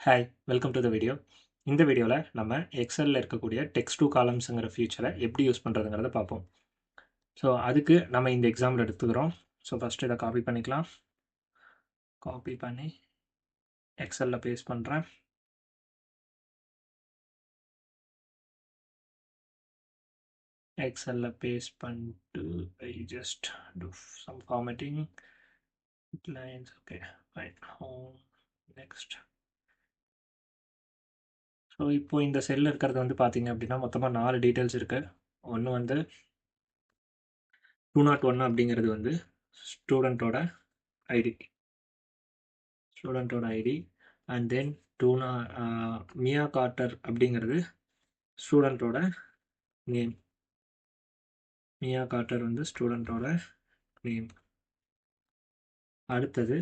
Hi welcome to the video. இந்த வீடியோவில் நம்ம எக்ஸலில் இருக்கக்கூடிய டெக்ஸ்ட் டு காலம்ஸுங்கிற ஃபியூச்சரை எப்படி யூஸ் பண்ணுறதுங்கிறத பார்ப்போம். ஸோ அதுக்கு நம்ம இந்த எக்ஸாம்பிள் எடுத்துக்கிறோம். ஸோ ஃபஸ்ட்டு இதை காப்பி பண்ணிக்கலாம். காப்பி பண்ணி எக்ஸலில் பேஸ்ட் பண்ணுறேன். எக்ஸலில் பேஸ்ட் பண்ணிட்டு I just do some formatting lines. Okay fine. Home next. So இப்போது இந்த செல்லில் இருக்கிறது வந்து பார்த்தீங்க அப்படின்னா மொத்தமாக 4 டீட்டெயில்ஸ் இருக்குது. ஒன்று வந்து 201 அப்படிங்கிறது வந்து ஸ்டூடெண்ட்டோட ID and then Mia Carter அப்படிங்கிறது ஸ்டூடெண்ட்டோட நேம். மியா கார்ட்டர் வந்து ஸ்டூடெண்ட்டோட நேம். அடுத்தது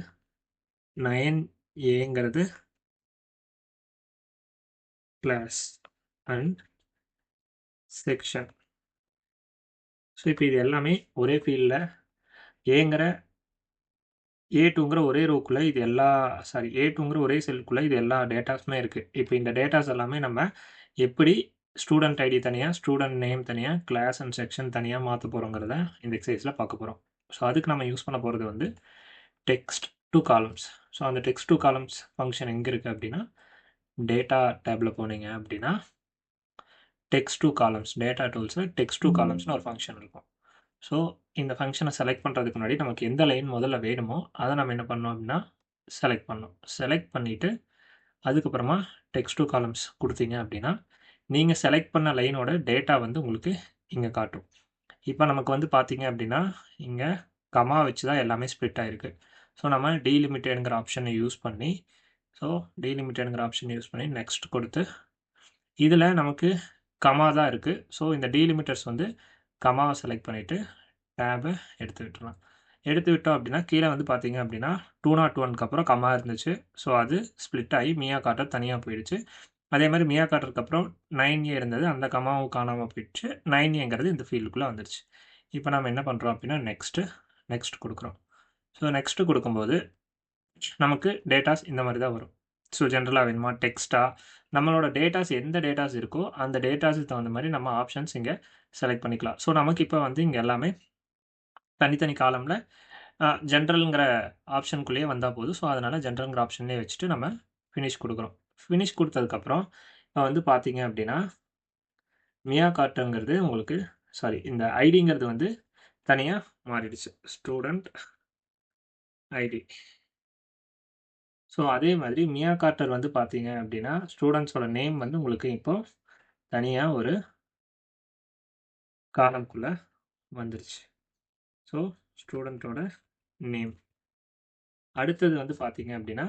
9A class and section. So இப்போ இது எல்லாமே ஒரே ஃபீல்டில் A2ங்கிற ஒரே ரோக்குள்ளே இது A2ங்கிற ஒரே செல்லுக்குள்ளே இது எல்லா டேட்டாஸுமே இருக்குது. இப்போ இந்த டேட்டாஸ் எல்லாமே நம்ம எப்படி ஸ்டூடெண்ட் ஐடி தனியாக, ஸ்டூடெண்ட் நேம் தனியாக, கிளாஸ் அண்ட் செக்ஷன் தனியாக மாற்ற போகிறோங்கிறத இந்த எக்ஸசைஸில் பார்க்க போகிறோம். ஸோ அதுக்கு நம்ம யூஸ் பண்ண போகிறது வந்து டெக்ஸ்ட் டு காலம்ஸ். ஸோ அந்த டெக்ஸ்ட் டு காலம்ஸ் ஃபங்க்ஷன் எங்கே இருக்குது அப்படின்னா டேட்டா டேபில் போனீங்க அப்படின்னா டெக்ஸ்ட் டு காலம்ஸ், டேட்டா டூல்ஸில் டெக்ஸ்ட் டு காலம்ஸ்னு ஒரு ஃபங்க்ஷன் இருக்கும். ஸோ இந்த ஃபங்க்ஷனை செலக்ட் பண்ணுறதுக்கு முன்னாடி நமக்கு எந்த லைன் முதல்ல வேணுமோ அதை நம்ம என்ன பண்ணோம் அப்படின்னா செலக்ட் பண்ணிவிட்டு அதுக்கப்புறமா டெக்ஸ்ட் டு காலம்ஸ் கொடுத்தீங்க அப்படின்னா நீங்கள் செலக்ட் பண்ண லைனோட டேட்டா வந்து உங்களுக்கு இங்கே காட்டும். இப்போ நமக்கு வந்து பார்த்தீங்க அப்படின்னா இங்கே கமா வச்சு தான் எல்லாமே ஸ்ப்ளிட் ஆகிருக்கு. ஸோ நம்ம டீலிமிட்டடுங்கிற ஆப்ஷனை யூஸ் பண்ணி நெக்ஸ்ட் கொடுத்து இதில் நமக்கு கமா தான் இருக்குது. ஸோ இந்த டீலிமிட்டர்ஸ் வந்து கமாவை செலக்ட் பண்ணிவிட்டு டேபை எடுத்து விட்டோம் அப்படின்னா கீழே வந்து பார்த்தீங்க அப்படின்னா 201க்கு அப்புறம் கமா இருந்துச்சு. ஸோ அது ஸ்ப்ளிட் ஆகி மியா கார்ட்டர் தனியாக போயிடுச்சு. அதே மாதிரி மியா கார்ட்டருக்கு அப்புறம் 9A இருந்தது, அந்த கமாவும் காணாமல் போயிடுச்சு. 9Aங்கிறது இந்த ஃபீல்டுக்குள்ளே வந்துடுச்சு. இப்போ நம்ம என்ன பண்ணுறோம் அப்படின்னா நெக்ஸ்ட் கொடுக்குறோம். ஸோ நெக்ஸ்ட்டு கொடுக்கும்போது நமக்கு டேட்டாஸ் இந்த மாதிரி தான் வரும். ஸோ ஜென்ரலாக வேணுமா டெக்ஸ்ட்டாக, நம்மளோட டேட்டாஸ் எந்த டேட்டாஸ் இருக்கோ அந்த டேட்டாஸுக்கு தகுந்த மாதிரி நம்ம ஆப்ஷன்ஸ் இங்கே செலக்ட் பண்ணிக்கலாம். ஸோ நமக்கு இப்போ வந்து இங்கே எல்லாமே தனித்தனி காலமில் ஜென்ரலுங்கிற ஆப்ஷனுக்குள்ளேயே வந்தால் போதும். ஸோ அதனால் ஜென்ரலுங்கிற ஆப்ஷன்லேயே வச்சுட்டு நம்ம ஃபினிஷ் கொடுக்குறோம். ஃபினிஷ் கொடுத்ததுக்கப்புறம் இப்போ வந்து பார்த்தீங்க அப்படின்னா மியா கார்ட்டருங்கிறது உங்களுக்கு இந்த ஐடிங்கிறது வந்து தனியாக மாறிடுச்சு, ஸ்டூடெண்ட் ஐடி. ஸோ அதே மாதிரி மியா கார்ட்டர் வந்து பார்த்தீங்க அப்படின்னா ஸ்டூடெண்ட்ஸோட நேம் வந்து உங்களுக்கு இப்போ தனியாக ஒரு காலம்குள்ளே வந்துருச்சு. ஸோ ஸ்டூடெண்ட்டோட நேம். அடுத்தது வந்து பார்த்தீங்க அப்படின்னா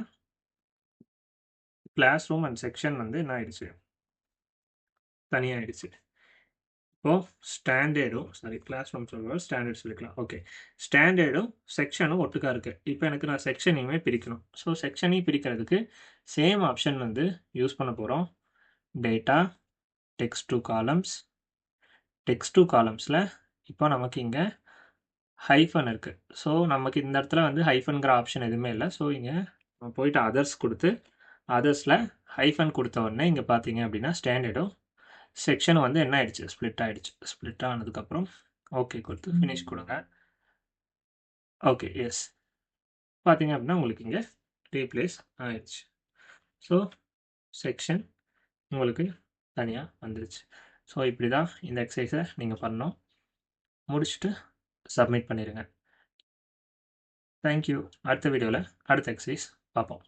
கிளாஸ் ரூம் அண்ட் செக்ஷன் வந்து என்ன ஆயிடுச்சு, தனியாகிடுச்சு. இப்போது கிளாஸ் ரூம் ஸ்டாண்டர்ட் சொல்லிக்கலாம். ஓகே, ஸ்டாண்டர்டும் செக்ஷனும் ஒட்டுக்கா இருக்குது. இப்போ எனக்கு நான் செக்ஷனையுமே பிரிக்கணும். ஸோ செக்ஷனையும் பிரிக்கிறதுக்கு சேம் ஆப்ஷன் வந்து யூஸ் பண்ண போகிறோம். டேட்டா டெக்ஸ்ட் டு காலம்ஸில் இப்போ நமக்கு இங்கே ஹைஃபன் இருக்குது. ஸோ நமக்கு இந்த இடத்துல வந்து ஹைஃபன்கிற ஆப்ஷன் எதுவுமே இல்லை. ஸோ இங்கே நம்ம போயிட்டு அதர்ஸ் கொடுத்து அதர்ஸில் ஹைஃபன் கொடுத்த உடனே இங்கே பார்த்தீங்க அப்படின்னா ஸ்டாண்டர்டும் செக்ஷன் வந்து என்ன ஆயிடுச்சு, ஸ்ப்ளிட் ஆகிடுச்சு. ஸ்ப்ளிட் ஆனதுக்கப்புறம் ஓகே கொடுத்து ஃபினிஷ் கொடுங்க. ஓகே, எஸ், பார்த்தீங்க அப்படின்னா உங்களுக்கு இங்கே ரீப்ளேஸ் ஆயிடுச்சு. ஸோ செக்ஷன் உங்களுக்கு தனியாக வந்துடுச்சு. ஸோ இப்படி தான் இந்த எக்ஸசைஸை நீங்கள் பண்ணணும். முடிச்சுட்டு சப்மிட் பண்ணிடுங்க. தேங்க்யூ. அடுத்த வீடியோவில் அடுத்த எக்ஸசைஸ் பார்ப்போம்.